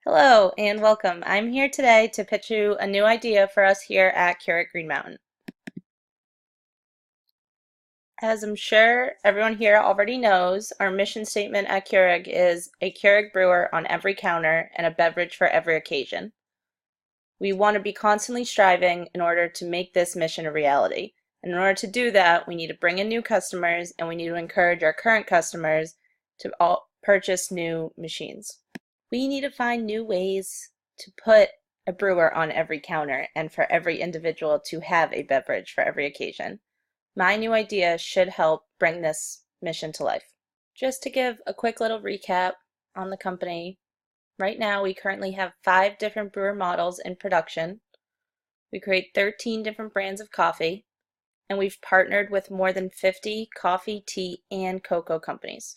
Hello and welcome. I'm here today to pitch you a new idea for us here at Keurig Green Mountain. As I'm sure everyone here already knows, our mission statement at Keurig is a Keurig brewer on every counter and a beverage for every occasion. We want to be constantly striving in order to make this mission a reality. And in order to do that, we need to bring in new customers and we need to encourage our current customers to all purchase new machines. We need to find new ways to put a brewer on every counter and for every individual to have a beverage for every occasion. My new idea should help bring this mission to life. Just to give a quick little recap on the company, right now we currently have 5 different brewer models in production. We create 13 different brands of coffee, and we've partnered with more than 50 coffee, tea, and cocoa companies.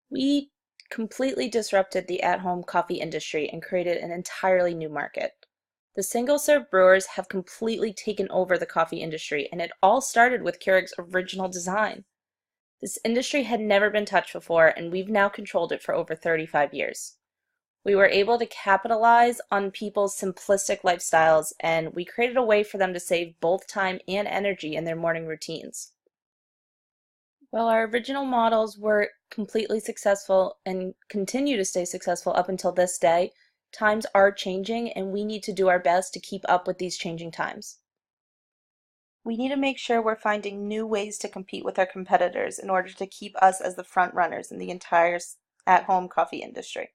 We completely disrupted the at-home coffee industry and created an entirely new market. The single-serve brewers have completely taken over the coffee industry, and it all started with Keurig's original design. This industry had never been touched before, and we've now controlled it for over 35 years. We were able to capitalize on people's simplistic lifestyles, and we created a way for them to save both time and energy in their morning routines. While our original models were completely successful and continue to stay successful up until this day, times are changing and we need to do our best to keep up with these changing times. We need to make sure we're finding new ways to compete with our competitors in order to keep us as the front runners in the entire at-home coffee industry.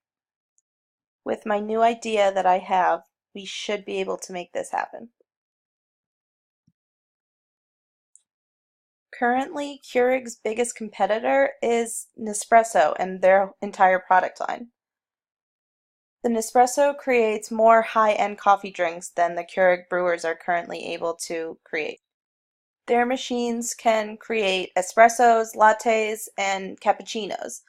With my new idea that I have, we should be able to make this happen. Currently, Keurig's biggest competitor is Nespresso and their entire product line. The Nespresso creates more high-end coffee drinks than the Keurig brewers are currently able to create. Their machines can create espressos, lattes, and cappuccinos.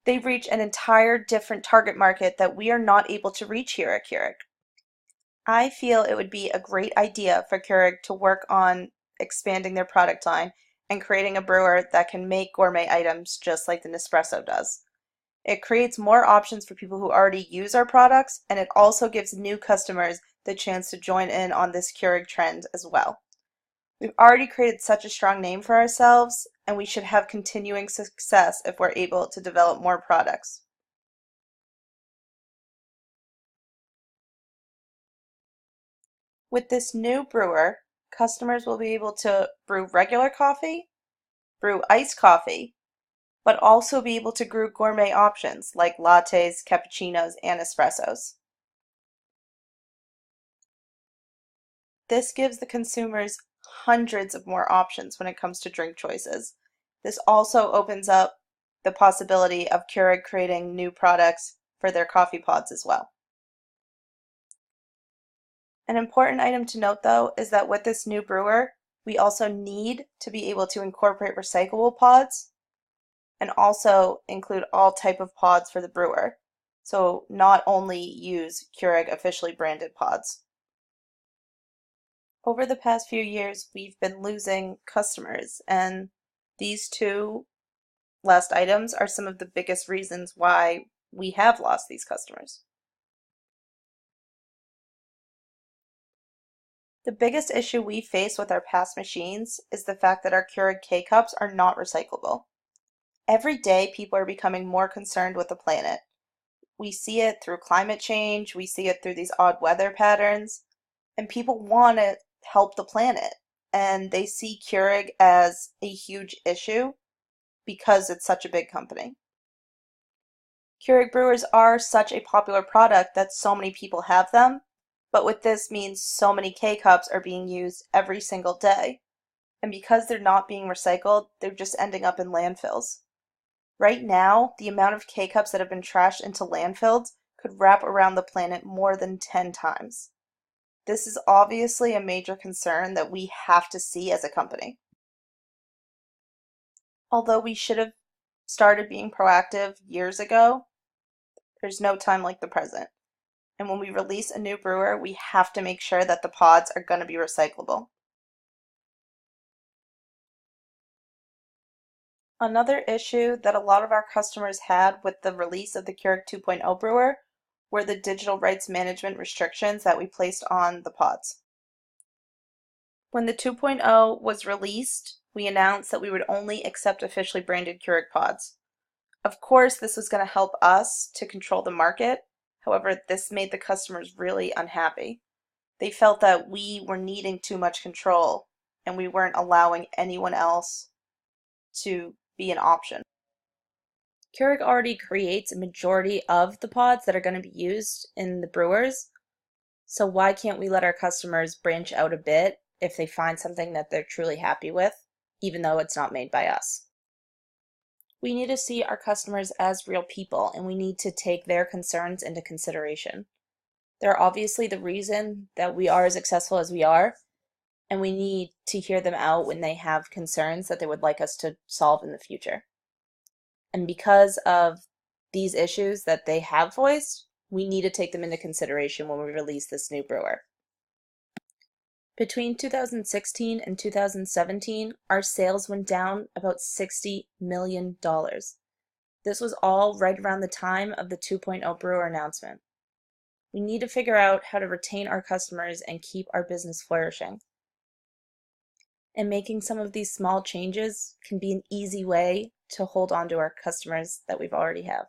They reach an entire different target market that we are not able to reach here at Keurig. I feel it would be a great idea for Keurig to work on expanding their product line and creating a brewer that can make gourmet items just like the Nespresso does. It creates more options for people who already use our products, and it also gives new customers the chance to join in on this Keurig trend as well. We've already created such a strong name for ourselves, and we should have continuing success if we're able to develop more products. With this new brewer, customers will be able to brew regular coffee, brew iced coffee, but also be able to brew gourmet options like lattes, cappuccinos, and espressos. This gives the consumers hundreds of more options when it comes to drink choices. This also opens up the possibility of Keurig creating new products for their coffee pods as well. An important item to note though is that with this new brewer, we also need to be able to incorporate recyclable pods and also include all type of pods for the brewer. So not only use Keurig officially branded pods. Over the past few years, we've been losing customers, and these two last items are some of the biggest reasons why we have lost these customers. The biggest issue we face with our past machines is the fact that our Keurig K-Cups are not recyclable. Every day, people are becoming more concerned with the planet. We see it through climate change, we see it through these odd weather patterns, and people want to help the planet. And they see Keurig as a huge issue because it's such a big company. Keurig brewers are such a popular product that so many people have them, but what this means so many K-Cups are being used every single day. And because they're not being recycled, they're just ending up in landfills. Right now, the amount of K-Cups that have been trashed into landfills could wrap around the planet more than 10 times. This is obviously a major concern that we have to see as a company. Although we should have started being proactive years ago, there's no time like the present. And when we release a new brewer, we have to make sure that the pods are going to be recyclable. Another issue that a lot of our customers had with the release of the Keurig 2.0 brewer were the digital rights management restrictions that we placed on the pods. When the 2.0 was released, we announced that we would only accept officially branded Keurig pods. Of course, this was going to help us to control the market. However, this made the customers really unhappy. They felt that we were needing too much control and we weren't allowing anyone else to be an option. Keurig already creates a majority of the pods that are going to be used in the brewers, so why can't we let our customers branch out a bit if they find something that they're truly happy with, even though it's not made by us? We need to see our customers as real people, and we need to take their concerns into consideration. They're obviously the reason that we are as successful as we are, and we need to hear them out when they have concerns that they would like us to solve in the future. And because of these issues that they have voiced, we need to take them into consideration when we release this new brewer. Between 2016 and 2017, our sales went down about $60 million. This was all right around the time of the 2.0 brewer announcement. We need to figure out how to retain our customers and keep our business flourishing. And making some of these small changes can be an easy way to hold on to our customers that we've already have.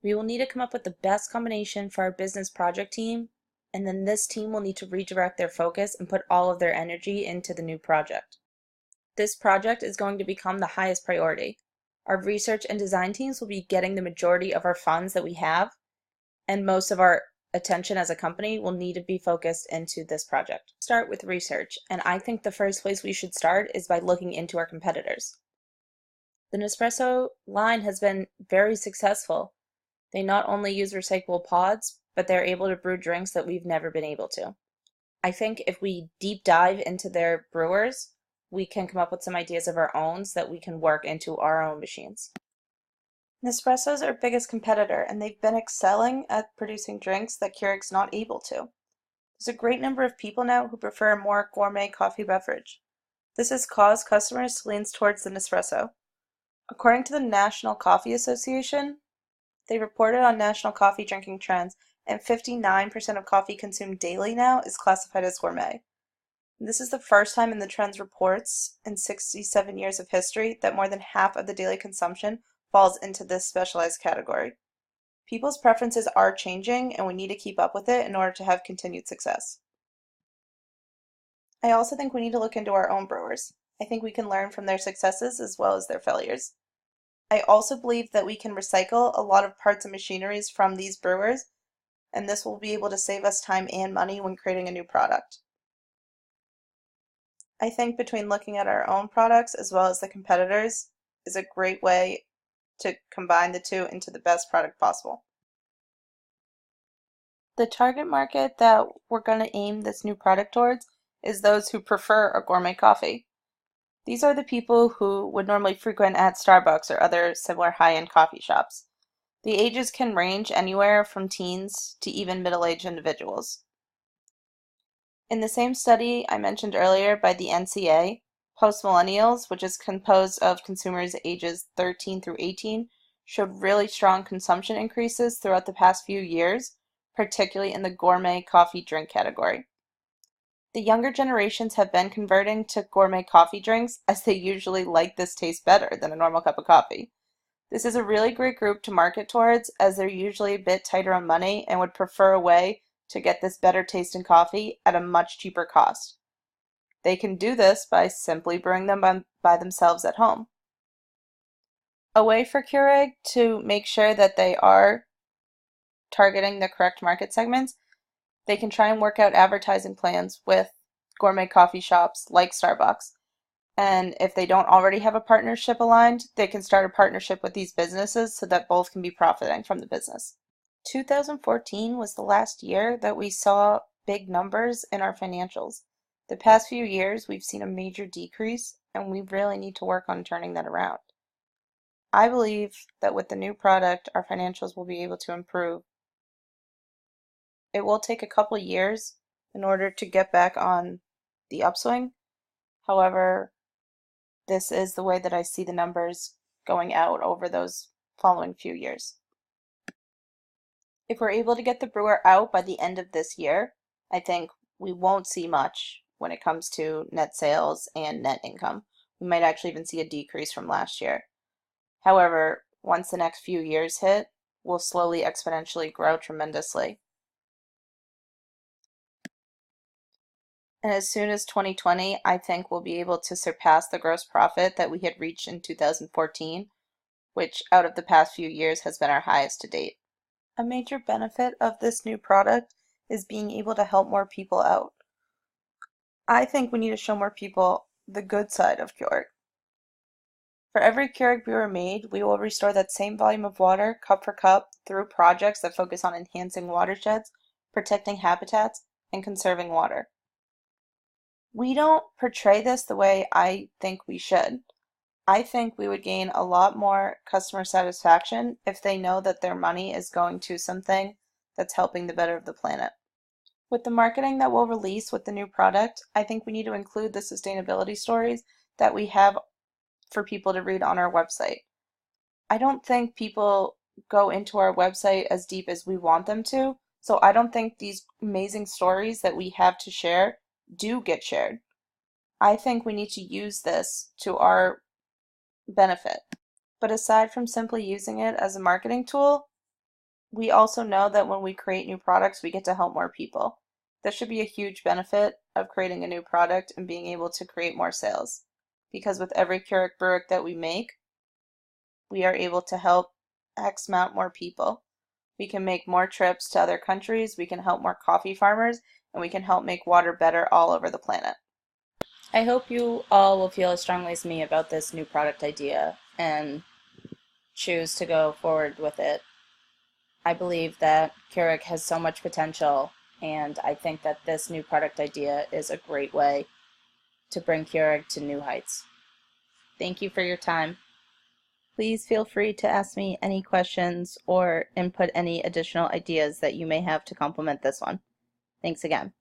We will need to come up with the best combination for our business project team, and then this team will need to redirect their focus and put all of their energy into the new project. This project is going to become the highest priority. Our research and design teams will be getting the majority of our funds that we have, and most of our attention as a company will need to be focused into this project. Start with research, and I think the first place we should start is by looking into our competitors. The Nespresso line has been very successful. They not only use recyclable pods, but they're able to brew drinks that we've never been able to. I think if we deep dive into their brewers, we can come up with some ideas of our own so that we can work into our own machines. Nespresso is our biggest competitor, and they've been excelling at producing drinks that Keurig's not able to. There's a great number of people now who prefer a more gourmet coffee beverage. This has caused customers to lean towards the Nespresso. According to the National Coffee Association, they reported on national coffee drinking trends, and 59% of coffee consumed daily now is classified as gourmet. This is the first time in the trends reports in 67 years of history that more than half of the daily consumption falls into this specialized category. People's preferences are changing, and we need to keep up with it in order to have continued success. I also think we need to look into our own brewers. I think we can learn from their successes as well as their failures. I also believe that we can recycle a lot of parts and machineries from these brewers, and this will be able to save us time and money when creating a new product. I think between looking at our own products as well as the competitors is a great way to combine the two into the best product possible. The target market that we're going to aim this new product towards is those who prefer a gourmet coffee. These are the people who would normally frequent at Starbucks or other similar high-end coffee shops. The ages can range anywhere from teens to even middle-aged individuals. In the same study I mentioned earlier by the NCA, post-millennials, which is composed of consumers ages 13 through 18, showed really strong consumption increases throughout the past few years, particularly in the gourmet coffee drink category. The younger generations have been converting to gourmet coffee drinks as they usually like this taste better than a normal cup of coffee. This is a really great group to market towards as they're usually a bit tighter on money and would prefer a way to get this better tasting coffee at a much cheaper cost. They can do this by simply brewing them by themselves at home. A way for Keurig to make sure that they are targeting the correct market segments, they can try and work out advertising plans with gourmet coffee shops like Starbucks. And if they don't already have a partnership aligned, they can start a partnership with these businesses so that both can be profiting from the business. 2014 was the last year that we saw big numbers in our financials. The past few years, we've seen a major decrease, and we really need to work on turning that around. I believe that with the new product, our financials will be able to improve. It will take a couple years in order to get back on the upswing. However, this is the way that I see the numbers going out over those following few years. If we're able to get the brewer out by the end of this year, I think we won't see much when it comes to net sales and net income. We might actually even see a decrease from last year. However, once the next few years hit, we'll slowly exponentially grow tremendously. And as soon as 2020, I think we'll be able to surpass the gross profit that we had reached in 2014, which out of the past few years has been our highest to date. A major benefit of this new product is being able to help more people out. I think we need to show more people the good side of Keurig. For every Keurig brewer made, we will restore that same volume of water, cup for cup, through projects that focus on enhancing watersheds, protecting habitats, and conserving water. We don't portray this the way I think we should. I think we would gain a lot more customer satisfaction if they know that their money is going to something that's helping the better of the planet. With the marketing that we'll release with the new product, I think we need to include the sustainability stories that we have for people to read on our website. I don't think people go into our website as deep as we want them to, so I don't think these amazing stories that we have to share do get shared. I think we need to use this to our benefit. But aside from simply using it as a marketing tool, we also know that when we create new products, we get to help more people. This should be a huge benefit of creating a new product and being able to create more sales. Because with every Keurig Brewers that we make, we are able to help X amount more people. We can make more trips to other countries, we can help more coffee farmers, and we can help make water better all over the planet. I hope you all will feel as strongly as me about this new product idea and choose to go forward with it. I believe that Keurig has so much potential, and I think that this new product idea is a great way to bring Keurig to new heights. Thank you for your time. Please feel free to ask me any questions or input any additional ideas that you may have to complement this one. Thanks again.